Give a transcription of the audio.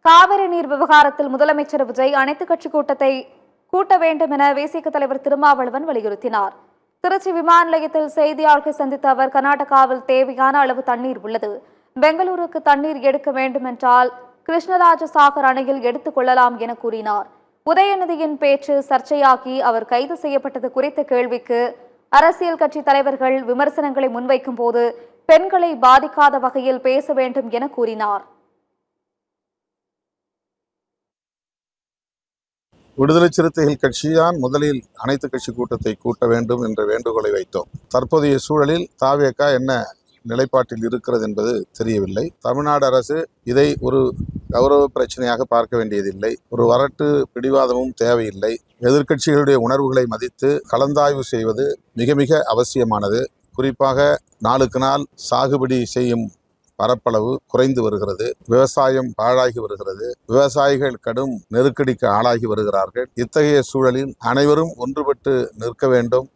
காவிரி நீர் விவகாரத்தில் முதலமைச்சர் விஜய் அனைத்துக் கட்சி கூட்டத்தை கூட்ட வேண்டும் என விசிக தலைவர் திருமாவளவன் வலியுறுத்தினார். திருச்சி விமான நிலையத்தில் செய்தியாளர்களை சந்தித்த அவர், கர்நாடகாவில் தேவையான அளவு தண்ணீர் உள்ளது, பெங்களூருக்கு தண்ணீர் எடுக்க வேண்டுமென்றால் கிருஷ்ணராஜசாகர் அணையில் எடுத்துக் கொள்ளலாம் என கூறினார். உதயநிதியின் பேச்சு சர்ச்சையாகி அவர் கைது செய்யப்பட்டது குறித்த கேள்விக்கு அரசியல் கட்சி தலைவர்கள் விமர்சனங்களை முன்வைக்கும் போது பெண்களை பாதிக்காத வகையில் பேச வேண்டும் என கூறினார். விடுதலை சிறுத்தைகள் கட்சிதான் முதலில் அனைத்து கட்சி கூட்டத்தை கூட்ட வேண்டும் என்ற வேண்டுகோளை வைத்தோம். தற்போதைய சூழலில் தாவேக என்ன நிலைப்பாட்டில் இருக்கிறது என்பது தெரியவில்லை. தமிழ்நாடு அரசு இதை ஒரு கௌரவ பிரச்சனையாக பார்க்க வேண்டியதில்லை. ஒரு வரட்டு பிடிவாதமும் தேவையில்லை. எதிர்க்கட்சிகளுடைய உணர்வுகளை மதித்து கலந்தாய்வு செய்வது மிக மிக அவசியமானது. குறிப்பாக நாளுக்கு நாள் சாகுபடி செய்யும் பரப்பளவு குறைந்து வருகிறது. விவசாயம் பாழாகி வருகிறது. விவசாயிகள் கடும் நெருக்கடிக்கு ஆளாகி வருகிறார்கள். இத்தகைய சூழலில் அனைவரும் ஒன்றுபட்டு நிற்க வேண்டும்.